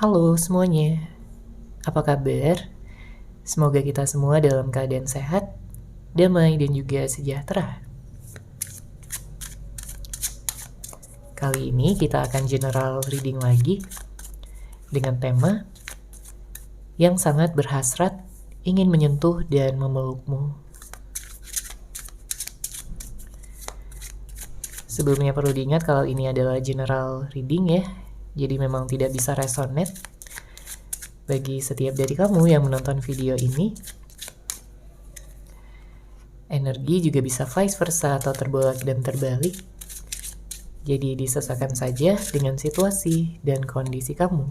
Halo semuanya, apa kabar? Semoga kita semua dalam keadaan sehat, damai, dan juga sejahtera. Kali ini kita akan general reading lagi dengan tema yang sangat berhasrat ingin menyentuh dan memelukmu. Sebelumnya perlu diingat kalau ini adalah general reading ya, jadi memang tidak bisa resonate bagi setiap dari kamu yang menonton video ini. Energi juga bisa vice versa atau terbolak dan terbalik. Jadi disesuaikan saja dengan situasi dan kondisi kamu.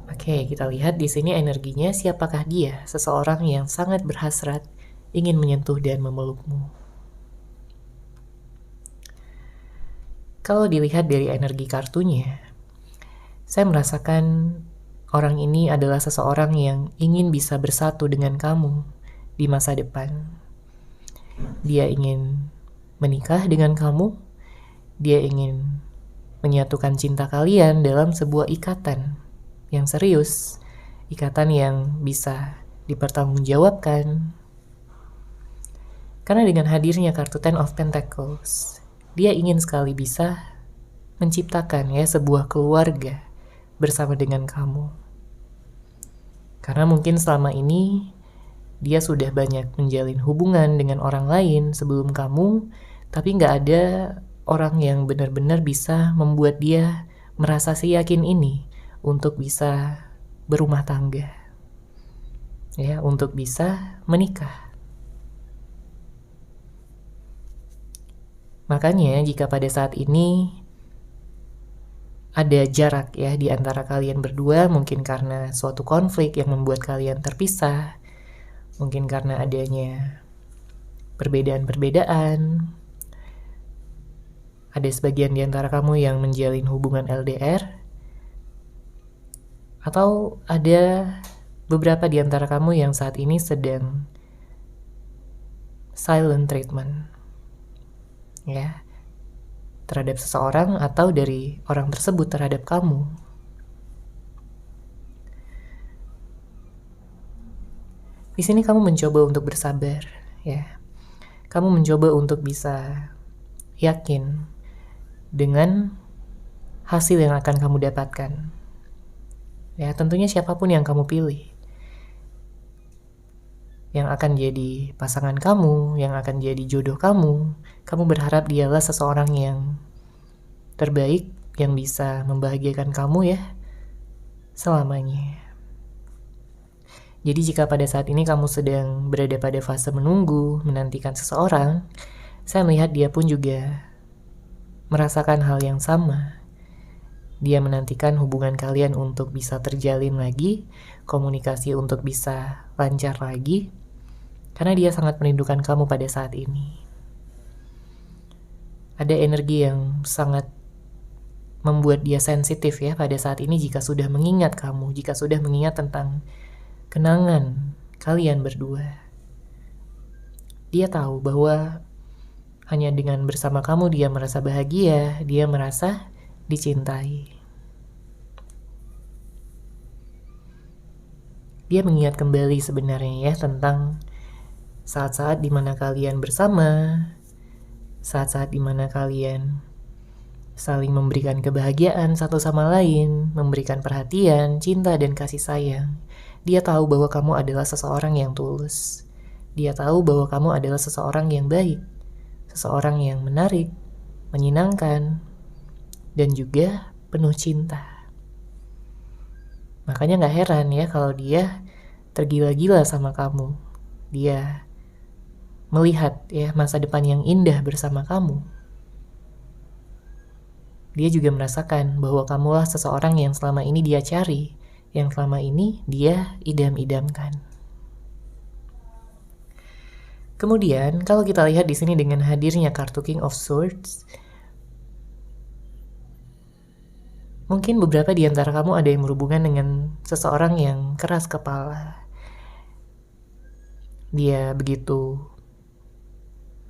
Oke, kita lihat di sini energinya siapakah dia, seseorang yang sangat berhasrat ingin menyentuh dan memelukmu. Kalau dilihat dari energi kartunya, saya merasakan orang ini adalah seseorang yang ingin bisa bersatu dengan kamu di masa depan. Dia ingin menikah dengan kamu, dia ingin menyatukan cinta kalian dalam sebuah ikatan yang serius, ikatan yang bisa dipertanggungjawabkan. Karena dengan hadirnya kartu Ten of Pentacles, dia ingin sekali bisa menciptakan ya sebuah keluarga bersama dengan kamu. Karena mungkin selama ini dia sudah banyak menjalin hubungan dengan orang lain sebelum kamu, tapi nggak ada orang yang benar-benar bisa membuat dia merasa seyakin ini untuk bisa berumah tangga, ya, untuk bisa menikah. Makanya jika pada saat ini ada jarak ya di antara kalian berdua, mungkin karena suatu konflik yang membuat kalian terpisah, mungkin karena adanya perbedaan-perbedaan, ada sebagian di antara kamu yang menjalin hubungan LDR, atau ada beberapa di antara kamu yang saat ini sedang silent treatment, ya, terhadap seseorang atau dari orang tersebut terhadap kamu. Di sini kamu mencoba untuk bersabar, ya. Kamu mencoba untuk bisa yakin dengan hasil yang akan kamu dapatkan. Ya, tentunya siapapun yang kamu pilih, yang akan jadi pasangan kamu, yang akan jadi jodoh kamu berharap dialah seseorang yang terbaik, yang bisa membahagiakan kamu ya selamanya. Jadi jika pada saat ini kamu sedang berada pada fase menunggu, menantikan seseorang, saya melihat dia pun juga merasakan hal yang sama. Dia menantikan hubungan kalian untuk bisa terjalin lagi, komunikasi untuk bisa lancar lagi, karena dia sangat merindukan kamu pada saat ini. Ada energi yang sangat membuat dia sensitif ya pada saat ini jika sudah mengingat kamu, jika sudah mengingat tentang kenangan kalian berdua. Dia tahu bahwa hanya dengan bersama kamu dia merasa bahagia, dia merasa dicintai. Dia mengingat kembali sebenarnya ya tentang saat-saat dimana kalian bersama, saat-saat dimana kalian saling memberikan kebahagiaan satu sama lain, memberikan perhatian, cinta, dan kasih sayang. Dia tahu bahwa kamu adalah seseorang yang tulus. Dia tahu bahwa kamu adalah seseorang yang baik, seseorang yang menarik, menyenangkan, dan juga penuh cinta. Makanya gak heran ya kalau dia tergila-gila sama kamu. Dia melihat ya masa depan yang indah bersama kamu. Dia juga merasakan bahwa kamulah seseorang yang selama ini dia cari, yang selama ini dia idam-idamkan. Kemudian kalau kita lihat di sini dengan hadirnya kartu King of Swords, mungkin beberapa di antara kamu ada yang berhubungan dengan seseorang yang keras kepala. Dia begitu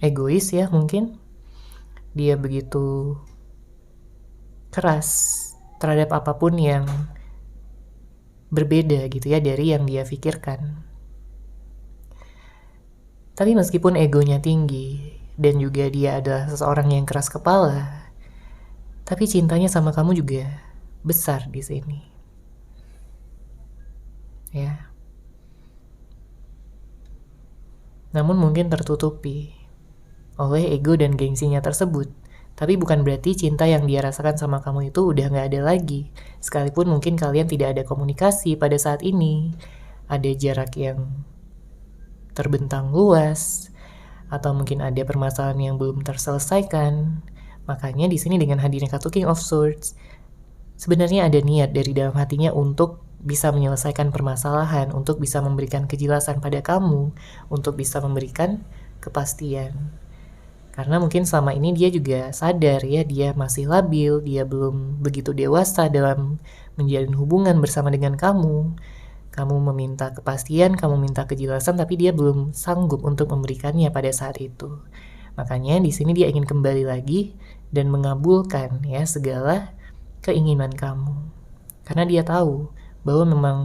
egois ya mungkin. Dia begitu keras terhadap apapun yang berbeda gitu ya dari yang dia pikirkan. Tapi meskipun egonya tinggi dan juga dia adalah seseorang yang keras kepala, tapi cintanya sama kamu juga besar di sini. Ya. Namun mungkin tertutupi oleh ego dan gengsinya tersebut. Tapi bukan berarti cinta yang dia rasakan sama kamu itu udah gak ada lagi. Sekalipun mungkin kalian tidak ada komunikasi pada saat ini, ada jarak yang terbentang luas, atau mungkin ada permasalahan yang belum terselesaikan. Makanya di sini dengan hadirnya kartu King of Swords, sebenarnya ada niat dari dalam hatinya untuk bisa menyelesaikan permasalahan, untuk bisa memberikan kejelasan pada kamu, untuk bisa memberikan kepastian. Karena mungkin selama ini dia juga sadar ya, dia masih labil, dia belum begitu dewasa dalam menjalin hubungan bersama dengan kamu. Kamu meminta kepastian, kamu minta kejelasan, tapi dia belum sanggup untuk memberikannya pada saat itu. Makanya di sini dia ingin kembali lagi dan mengabulkan ya segala keinginan kamu. Karena dia tahu bahwa memang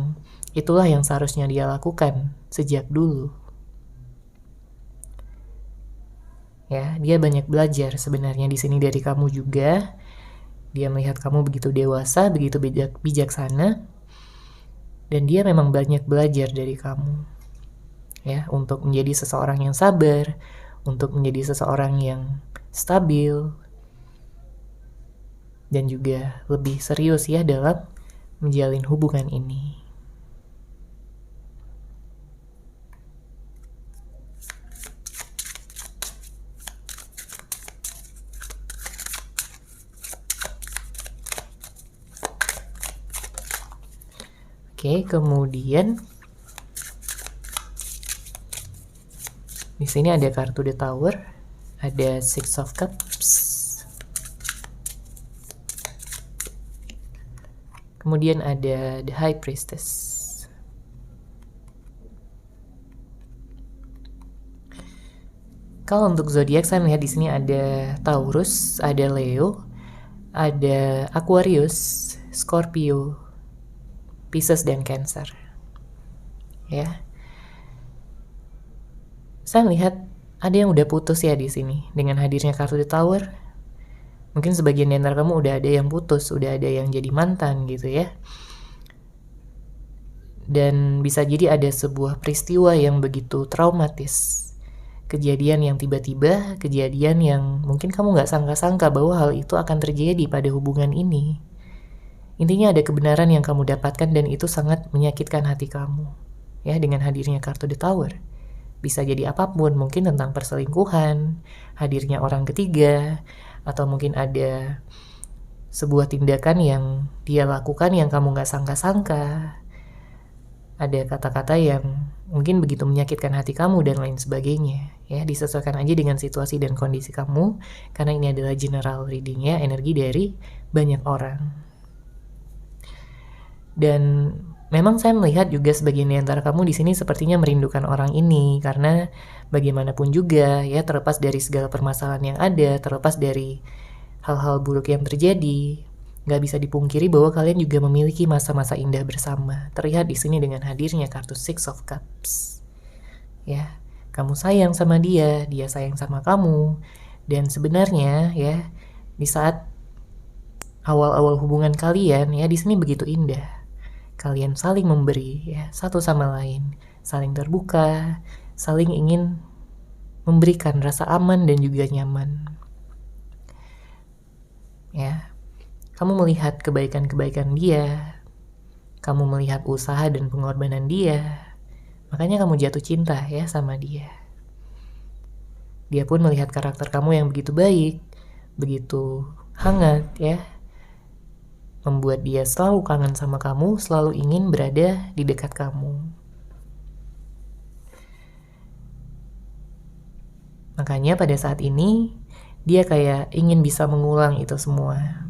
itulah yang seharusnya dia lakukan sejak dulu. Ya, dia banyak belajar sebenarnya di sini dari kamu juga. Dia melihat kamu begitu dewasa, begitu bijaksana, dan dia memang banyak belajar dari kamu. Ya, untuk menjadi seseorang yang sabar, untuk menjadi seseorang yang stabil, dan juga lebih serius ya dalam menjalin hubungan ini. Oke, kemudian di sini ada kartu The Tower, ada Six of Cups, kemudian ada The High Priestess. Kalau untuk zodiak saya melihat di sini ada Taurus, ada Leo, ada Aquarius, Scorpio, Pisces dan Cancer. Ya. Saya melihat ada yang udah putus ya di sini dengan hadirnya kartu The Tower. Mungkin sebagian di antara kamu udah ada yang putus, udah ada yang jadi mantan gitu ya. Dan bisa jadi ada sebuah peristiwa yang begitu traumatis. Kejadian yang tiba-tiba, kejadian yang mungkin kamu gak sangka-sangka bahwa hal itu akan terjadi pada hubungan ini. Intinya ada kebenaran yang kamu dapatkan dan itu sangat menyakitkan hati kamu. Ya, dengan hadirnya kartu The Tower. Bisa jadi apapun, mungkin tentang perselingkuhan, hadirnya orang ketiga, atau mungkin ada sebuah tindakan yang dia lakukan yang kamu gak sangka-sangka. Ada kata-kata yang mungkin begitu menyakitkan hati kamu dan lain sebagainya. Ya, disesuaikan aja dengan situasi dan kondisi kamu, karena ini adalah general reading-nya, energi dari banyak orang. Dan memang saya melihat juga sebagian di antara kamu di sini sepertinya merindukan orang ini, karena bagaimanapun juga ya, terlepas dari segala permasalahan yang ada, terlepas dari hal-hal buruk yang terjadi, gak bisa dipungkiri bahwa kalian juga memiliki masa-masa indah bersama. Terlihat di sini dengan hadirnya kartu Six of Cups. Ya, kamu sayang sama dia, dia sayang sama kamu. Dan sebenarnya ya, di saat awal-awal hubungan kalian ya, di sini begitu indah. Kalian saling memberi ya, satu sama lain, saling terbuka, saling ingin memberikan rasa aman dan juga nyaman. Ya. Kamu melihat kebaikan-kebaikan dia, kamu melihat usaha dan pengorbanan dia, makanya kamu jatuh cinta ya sama dia. Dia pun melihat karakter kamu yang begitu baik, begitu hangat ya, membuat dia selalu kangen sama kamu, selalu ingin berada di dekat kamu. Makanya pada saat ini, dia kayak ingin bisa mengulang itu semua.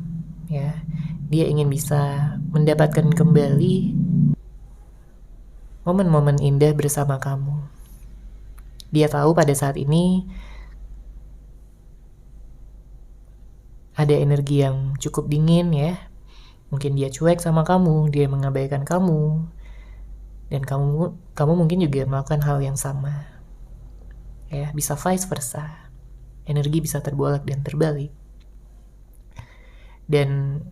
Ya, dia ingin bisa mendapatkan kembali momen-momen indah bersama kamu. Dia tahu pada saat ini ada energi yang cukup dingin ya. Mungkin dia cuek sama kamu, dia mengabaikan kamu, dan kamu mungkin juga melakukan hal yang sama. Ya, bisa vice versa. Energi bisa terbolak dan terbalik. Dan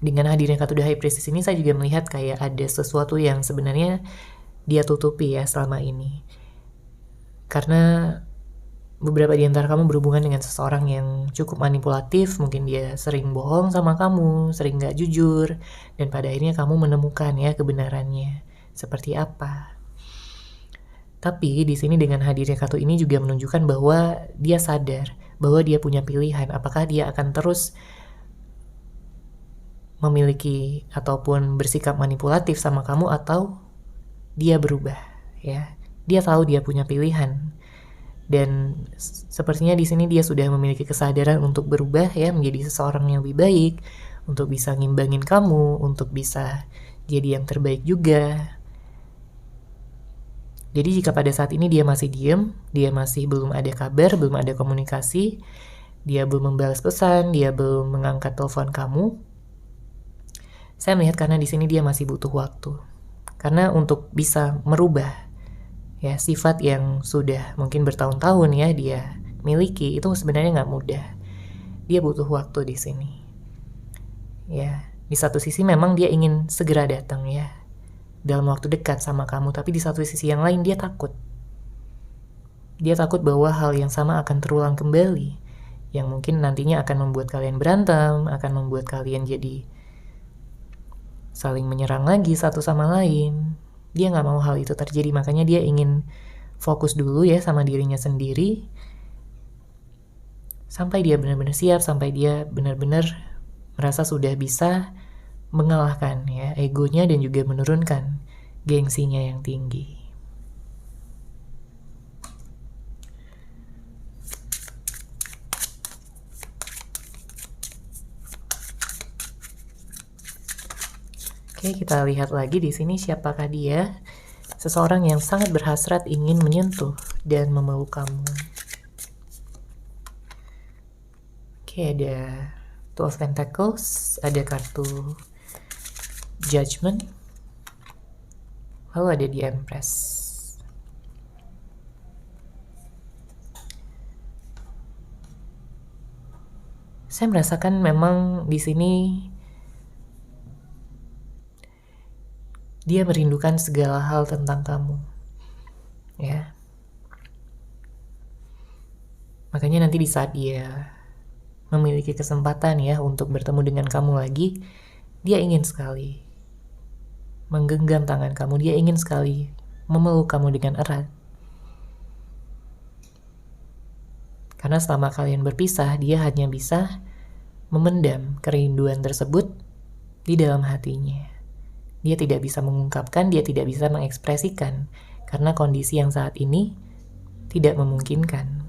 dengan hadirnya kartu The High Priestess ini, saya juga melihat kayak ada sesuatu yang sebenarnya dia tutupi ya selama ini. Karena beberapa di antara kamu berhubungan dengan seseorang yang cukup manipulatif, mungkin dia sering bohong sama kamu, sering gak jujur, dan pada akhirnya kamu menemukan ya kebenarannya seperti apa. Tapi di sini dengan hadirnya kartu ini juga menunjukkan bahwa dia sadar bahwa dia punya pilihan, apakah dia akan terus memiliki ataupun bersikap manipulatif sama kamu atau dia berubah ya. Dia tahu dia punya pilihan. Dan sepertinya di sini dia sudah memiliki kesadaran untuk berubah ya, menjadi seseorang yang lebih baik, untuk bisa ngimbangin kamu, untuk bisa jadi yang terbaik juga. Jadi jika pada saat ini dia masih diem, dia masih belum ada kabar, belum ada komunikasi, dia belum membalas pesan, dia belum mengangkat telepon kamu, saya melihat karena di sini dia masih butuh waktu. Karena untuk bisa merubah ya sifat yang sudah mungkin bertahun-tahun ya dia miliki, itu sebenarnya nggak mudah. Dia butuh waktu di sini. Ya, di satu sisi memang dia ingin segera datang ya dalam waktu dekat sama kamu, tapi di satu sisi yang lain dia takut. Dia takut bahwa hal yang sama akan terulang kembali, yang mungkin nantinya akan membuat kalian berantem, akan membuat kalian jadi saling menyerang lagi satu sama lain. Dia gak mau hal itu terjadi, makanya dia ingin fokus dulu ya sama dirinya sendiri, sampai dia benar-benar siap, sampai dia benar-benar merasa sudah bisa mengalahkan ya egonya dan juga menurunkan gengsinya yang tinggi. Oke, kita lihat lagi di sini siapakah dia. Seseorang yang sangat berhasrat ingin menyentuh dan memeluk kamu. Oke, ada Two of Pentacles, ada kartu Judgment, lalu ada The Empress. Saya merasakan memang di sini dia merindukan segala hal tentang kamu, ya. Makanya nanti di saat dia memiliki kesempatan ya untuk bertemu dengan kamu lagi, dia ingin sekali menggenggam tangan kamu, dia ingin sekali memeluk kamu dengan erat. Karena selama kalian berpisah, dia hanya bisa memendam kerinduan tersebut di dalam hatinya. Dia tidak bisa mengungkapkan, dia tidak bisa mengekspresikan, karena kondisi yang saat ini tidak memungkinkan.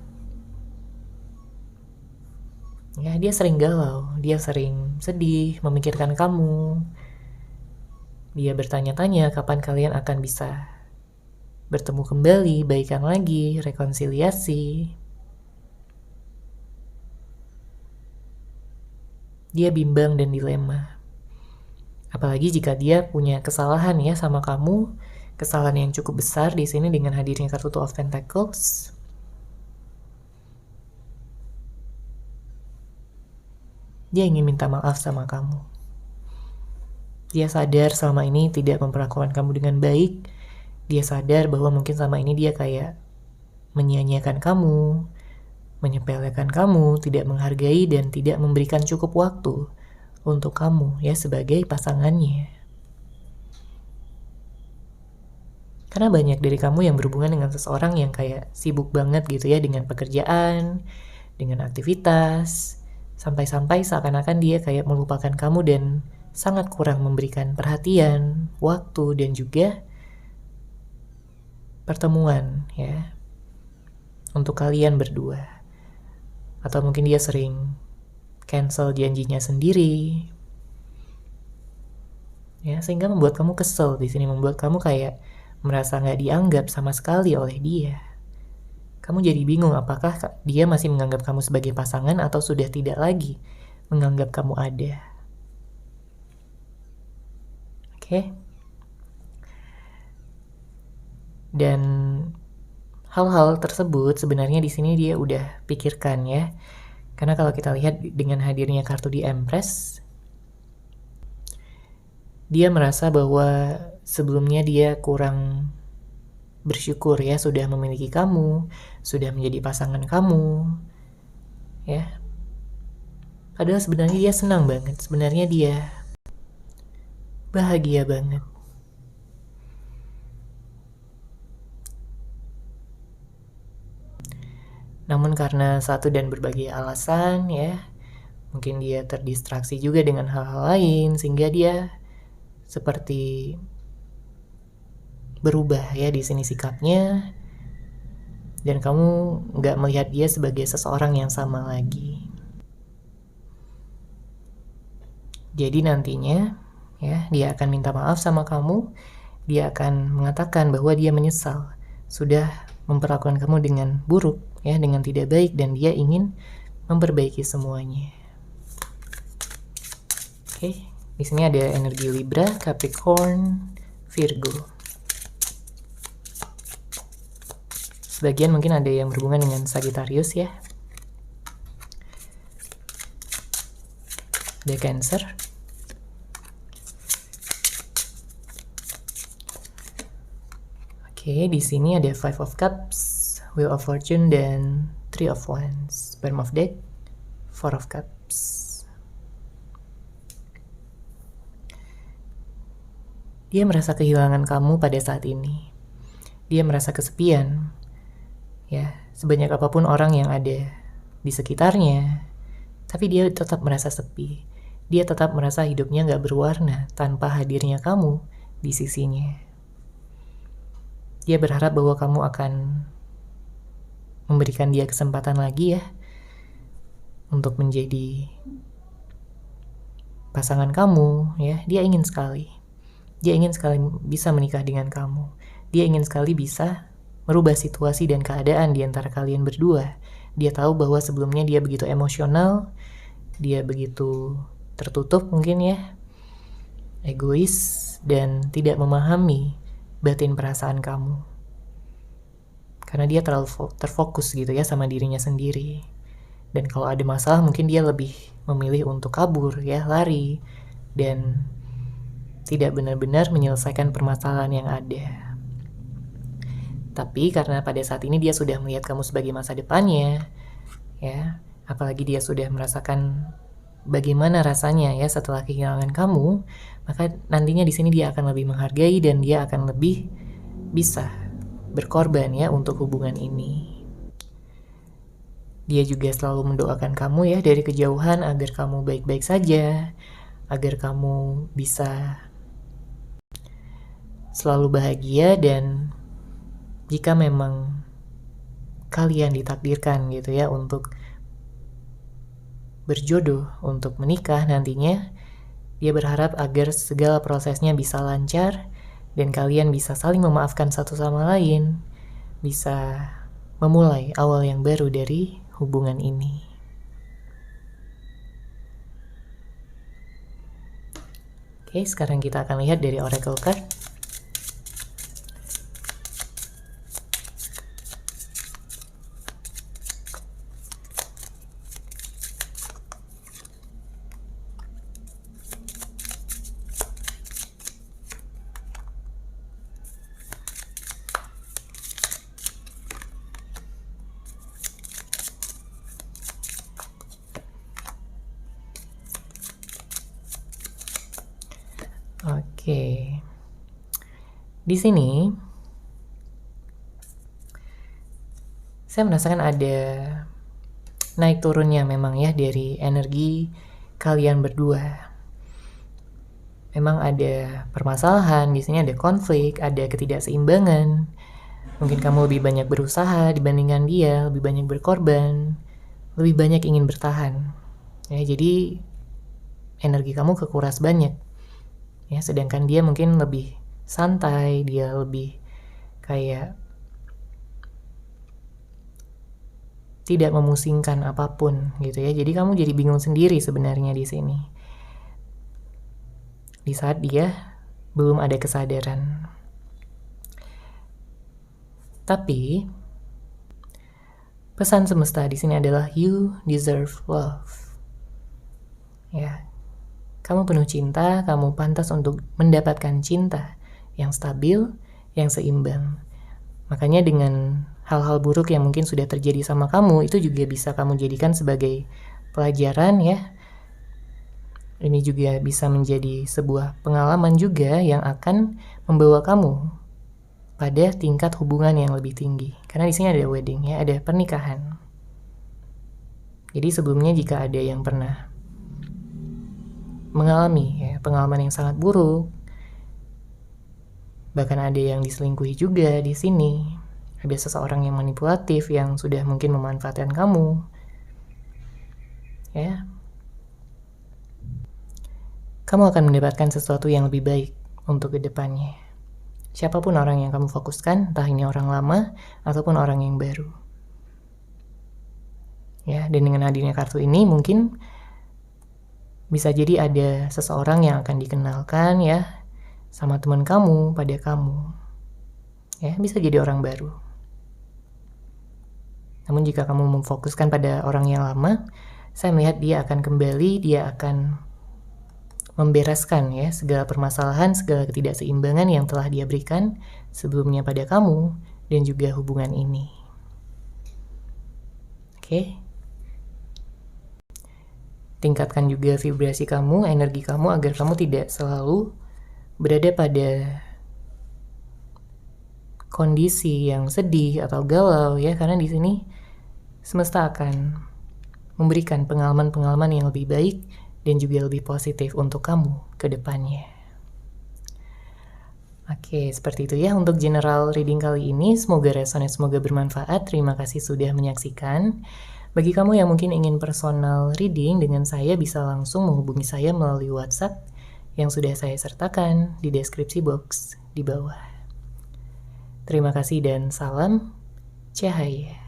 Ya, dia sering galau, dia sering sedih, memikirkan kamu. Dia bertanya-tanya kapan kalian akan bisa bertemu kembali, baikan lagi, rekonsiliasi. Dia bimbang dan dilema. Apalagi jika dia punya kesalahan ya sama kamu, kesalahan yang cukup besar di sini dengan hadirnya kartu Two of Pentacles. Dia ingin minta maaf sama kamu. Dia sadar selama ini tidak memperlakukan kamu dengan baik. Dia sadar bahwa mungkin selama ini dia kayak menyia-nyiakan kamu, menyepelekan kamu, tidak menghargai dan tidak memberikan cukup waktu untuk kamu ya sebagai pasangannya. Karena banyak dari kamu yang berhubungan dengan seseorang yang kayak sibuk banget gitu ya dengan pekerjaan, dengan aktivitas, sampai-sampai seakan-akan dia kayak melupakan kamu dan sangat kurang memberikan perhatian, waktu, dan juga pertemuan ya untuk kalian berdua. Atau mungkin dia sering cancel janjinya sendiri, ya sehingga membuat kamu kesel di sini, membuat kamu kayak merasa nggak dianggap sama sekali oleh dia. kamu jadi bingung apakah dia masih menganggap kamu sebagai pasangan atau sudah tidak lagi menganggap kamu ada. Oke? Dan hal-hal tersebut sebenarnya di sini dia udah pikirkan ya. Karena kalau kita lihat dengan hadirnya kartu di Empress, dia merasa bahwa sebelumnya dia kurang bersyukur ya, sudah memiliki kamu, sudah menjadi pasangan kamu, ya. Padahal sebenarnya dia senang banget, sebenarnya dia bahagia banget. Namun karena satu dan berbagai alasan ya, mungkin dia terdistraksi juga dengan hal-hal lain, sehingga dia seperti berubah ya di sini sikapnya, dan kamu nggak melihat dia sebagai seseorang yang sama lagi. Jadi nantinya ya dia akan minta maaf sama kamu, dia akan mengatakan bahwa dia menyesal sudah memperlakukan kamu dengan buruk ya, dengan tidak baik, dan dia ingin memperbaiki semuanya. Oke, di sini ada energi Libra, Capricorn, Virgo. Sebagian mungkin ada yang berhubungan dengan Sagittarius ya. Ada Cancer. Oke, di sini ada Five of Cups, Wheel of Fortune, dan Three of Wands. Bottom of deck, Four of Cups. Dia merasa kehilangan kamu pada saat ini. Dia merasa kesepian. Ya, sebanyak apapun orang yang ada di sekitarnya, tapi dia tetap merasa sepi. Dia tetap merasa hidupnya gak berwarna tanpa hadirnya kamu di sisinya. Dia berharap bahwa kamu akan memberikan dia kesempatan lagi ya, untuk menjadi pasangan kamu ya. Dia ingin sekali bisa menikah dengan kamu. Dia ingin sekali bisa merubah situasi dan keadaan di antara kalian berdua. Dia tahu bahwa sebelumnya dia begitu emosional, dia begitu tertutup mungkin ya, egois, dan tidak memahami batin perasaan kamu. Karena dia terlalu terfokus gitu ya sama dirinya sendiri. Dan kalau ada masalah mungkin dia lebih memilih untuk kabur ya, lari, dan tidak benar-benar menyelesaikan permasalahan yang ada. Tapi karena pada saat ini dia sudah melihat kamu sebagai masa depannya, ya, apalagi dia sudah merasakan bagaimana rasanya ya setelah kehilangan kamu, maka nantinya di sini dia akan lebih menghargai dan dia akan lebih bisa berkorban ya untuk hubungan ini. Dia juga selalu mendoakan kamu ya dari kejauhan agar kamu baik-baik saja, agar kamu bisa selalu bahagia, dan jika memang kalian ditakdirkan gitu ya untuk berjodoh, untuk menikah nantinya, dia berharap agar segala prosesnya bisa lancar dan kalian bisa saling memaafkan satu sama lain, bisa memulai awal yang baru dari hubungan ini. Oke, sekarang kita akan lihat dari Oracle Card. Oke. Di sini saya merasakan ada naik turunnya memang ya dari energi kalian berdua. Memang ada permasalahan, di sini ada konflik, ada ketidakseimbangan. Mungkin kamu lebih banyak berusaha dibandingkan dia, lebih banyak berkorban, lebih banyak ingin bertahan. Ya, jadi energi kamu kekuras banyak. Ya, sedangkan dia mungkin lebih santai, dia lebih kayak tidak memusingkan apapun gitu ya. Jadi kamu jadi bingung sendiri sebenarnya di sini. Di saat dia belum ada kesadaran. Tapi pesan semesta di sini adalah you deserve love. Ya. Kamu penuh cinta, kamu pantas untuk mendapatkan cinta yang stabil, yang seimbang. Makanya dengan hal-hal buruk yang mungkin sudah terjadi sama kamu, itu juga bisa kamu jadikan sebagai pelajaran ya. Ini juga bisa menjadi sebuah pengalaman juga yang akan membawa kamu pada tingkat hubungan yang lebih tinggi. Karena di sini ada wedding ya, ada pernikahan. Jadi sebelumnya jika ada yang pernah mengalami ya, pengalaman yang sangat buruk, bahkan ada yang diselingkuhi juga di sini, ada seseorang yang manipulatif yang sudah mungkin memanfaatkan kamu, ya, kamu akan mendapatkan sesuatu yang lebih baik untuk kedepannya. Siapapun orang yang kamu fokuskan, entah ini orang lama ataupun orang yang baru. Ya, dan dengan hadirnya kartu ini mungkin bisa jadi ada seseorang yang akan dikenalkan ya sama teman kamu pada kamu. Ya, bisa jadi orang baru. Namun jika kamu memfokuskan pada orang yang lama, saya melihat dia akan kembali, dia akan membereskan ya segala permasalahan, segala ketidakseimbangan yang telah dia berikan sebelumnya pada kamu dan juga hubungan ini. Oke. Tingkatkan juga vibrasi kamu, energi kamu agar kamu tidak selalu berada pada kondisi yang sedih atau galau ya, karena di sini semesta akan memberikan pengalaman-pengalaman yang lebih baik dan juga lebih positif untuk kamu ke depannya. Oke, seperti itu ya untuk general reading kali ini. Semoga resonate, semoga bermanfaat. Terima kasih sudah menyaksikan. Bagi kamu yang mungkin ingin personal reading dengan saya, bisa langsung menghubungi saya melalui WhatsApp yang sudah saya sertakan di deskripsi box di bawah. Terima kasih dan salam cahaya.